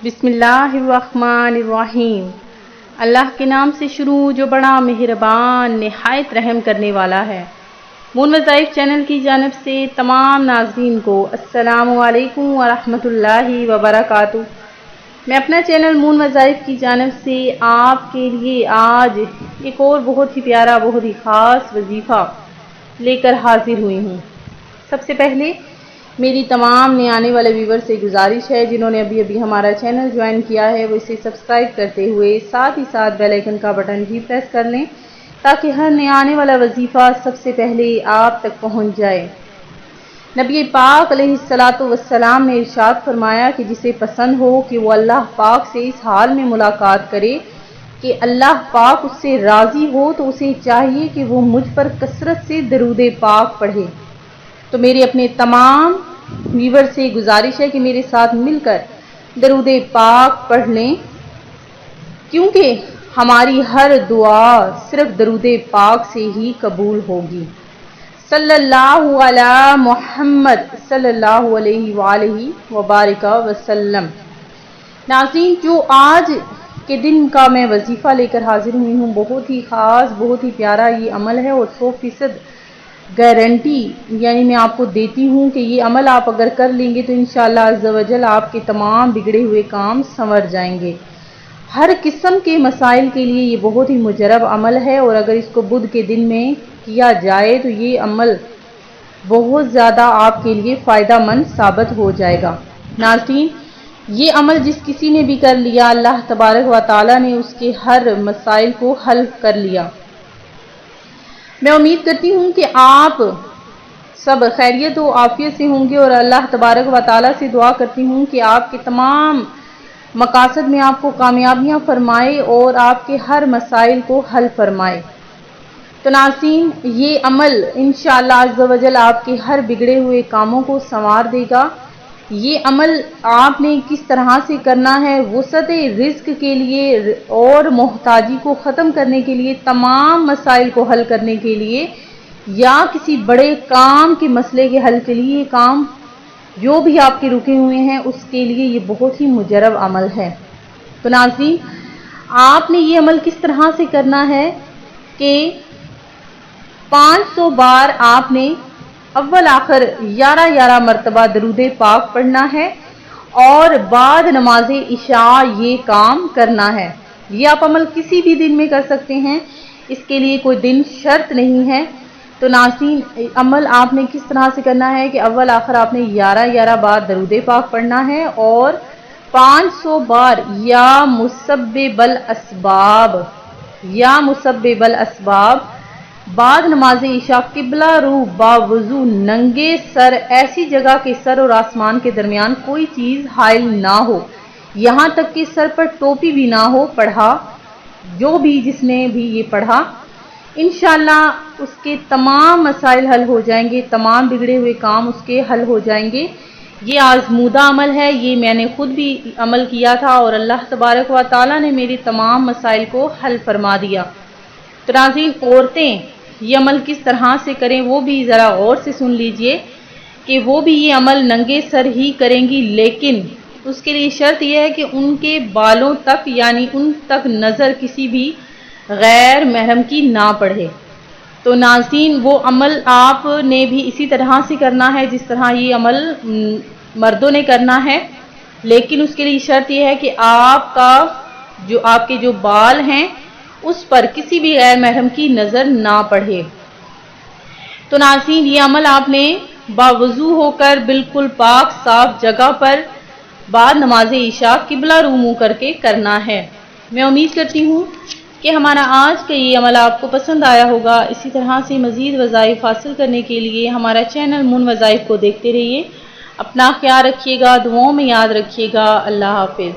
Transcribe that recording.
بسم اللہ الرحمن الرحیم۔ اللہ کے نام سے شروع جو بڑا مہربان نہایت رحم کرنے والا ہے۔ مون وظائف چینل کی جانب سے تمام ناظرین کو السلام علیکم ورحمۃ اللہ وبرکاتہ۔ میں اپنا چینل مون وظائف کی جانب سے آپ کے لیے آج ایک اور بہت ہی پیارا بہت ہی خاص وظیفہ لے کر حاضر ہوئی ہوں۔ سب سے پہلے میری تمام نئے آنے والے ویور سے گزارش ہے جنہوں نے ابھی ہمارا چینل جوائن کیا ہے وہ اسے سبسکرائب کرتے ہوئے ساتھ ہی ساتھ بیل آئیکن کا بٹن بھی پریس کر لیں تاکہ ہر نیا آنے والا وظیفہ سب سے پہلے آپ تک پہنچ جائے۔ نبی پاک علیہ الصلاۃ والسلام نے ارشاد فرمایا کہ جسے پسند ہو کہ وہ اللہ پاک سے اس حال میں ملاقات کرے کہ اللہ پاک اس سے راضی ہو تو اسے چاہیے کہ وہ مجھ پر کثرت سے درود پاک پڑھے۔ تو میرے اپنے تمام ویور سے گزارش ہے کہ میرے ساتھ مل کر درود پاک پڑھ لیں، کیونکہ ہماری ہر دعا صرف درود پاک سے ہی قبول ہوگی۔ صلی اللہ علی محمد صلی اللہ علیہ وآلہ وبارک وسلم۔ ناظرین، جو آج کے دن کا میں وظیفہ لے کر حاضر ہوئی ہوں بہت ہی خاص بہت ہی پیارا یہ عمل ہے اور 100% گارنٹی یعنی میں آپ کو دیتی ہوں کہ یہ عمل آپ اگر کر لیں گے تو انشاءاللہ عز و جل آپ کے تمام بگڑے ہوئے کام سنور جائیں گے۔ ہر قسم کے مسائل کے لیے یہ بہت ہی مجرب عمل ہے اور اگر اس کو بدھ کے دن میں کیا جائے تو یہ عمل بہت زیادہ آپ کے لیے فائدہ مند ثابت ہو جائے گا۔ ناظرین، یہ عمل جس کسی نے بھی کر لیا اللہ تبارک و تعالی نے اس کے ہر مسائل کو حل کر لیا۔ میں امید کرتی ہوں کہ آپ سب خیریت و عافیت سے ہوں گے اور اللہ تبارک و تعالی سے دعا کرتی ہوں کہ آپ کے تمام مقاصد میں آپ کو کامیابیاں فرمائے اور آپ کے ہر مسائل کو حل فرمائے۔ تو ناظرین، یہ عمل انشاءاللہ عز و جل آپ کے ہر بگڑے ہوئے کاموں کو سنوار دے گا۔ یہ عمل آپ نے کس طرح سے کرنا ہے؟ وسعت رزق کے لیے اور محتاجی کو ختم کرنے کے لیے، تمام مسائل کو حل کرنے کے لیے یا کسی بڑے کام کے مسئلے کے حل کے لیے، کام جو بھی آپ کے رکے ہوئے ہیں اس کے لیے یہ بہت ہی مجرب عمل ہے۔ تو ناظرین، آپ نے یہ عمل کس طرح سے کرنا ہے کہ 500 بار آپ نے اول آخر 11 مرتبہ درود پاک پڑھنا ہے اور بعد نماز عشاء یہ کام کرنا ہے۔ یہ آپ عمل کسی بھی دن میں کر سکتے ہیں، اس کے لیے کوئی دن شرط نہیں ہے۔ تو ناظرین، عمل آپ نے کس طرح سے کرنا ہے کہ اول آخر آپ نے 11 بار درود پاک پڑھنا ہے اور 500 بار یا مسبب الاسباب بعد نماز عشاء قبلہ رو باوضو ننگے سر، ایسی جگہ کے سر اور آسمان کے درمیان کوئی چیز حائل نہ ہو، یہاں تک کہ سر پر ٹوپی بھی نہ ہو، پڑھا جو بھی جس نے بھی یہ پڑھا انشاءاللہ اس کے تمام مسائل حل ہو جائیں گے، تمام بگڑے ہوئے کام اس کے حل ہو جائیں گے۔ یہ آزمودہ عمل ہے، یہ میں نے خود بھی عمل کیا تھا اور اللہ تبارک و تعالی نے میرے تمام مسائل کو حل فرما دیا۔ تو ناظرین، عورتیں یہ عمل کس طرح سے کریں وہ بھی ذرا غور سے سن لیجئے کہ وہ بھی یہ عمل ننگے سر ہی کریں گی، لیکن اس کے لیے شرط یہ ہے کہ ان کے بالوں تک یعنی ان تک نظر کسی بھی غیر محرم کی نہ پڑے۔ تو ناظرین، وہ عمل آپ نے بھی اسی طرح سے کرنا ہے جس طرح یہ عمل مردوں نے کرنا ہے، لیکن اس کے لیے شرط یہ ہے کہ آپ کے جو بال ہیں اس پر کسی بھی غیر محرم کی نظر نہ پڑے۔ تو ناظرین، یہ عمل آپ نے باوضو ہو کر بالکل پاک صاف جگہ پر بعد نماز عشاء قبلہ رو منہ کر کے کرنا ہے۔ میں امید کرتی ہوں کہ ہمارا آج کا یہ عمل آپ کو پسند آیا ہوگا۔ اسی طرح سے مزید وظائف حاصل کرنے کے لیے ہمارا چینل مون وظائف کو دیکھتے رہیے۔ اپنا خیال رکھیے گا، دعاؤں میں یاد رکھیے گا۔ اللہ حافظ۔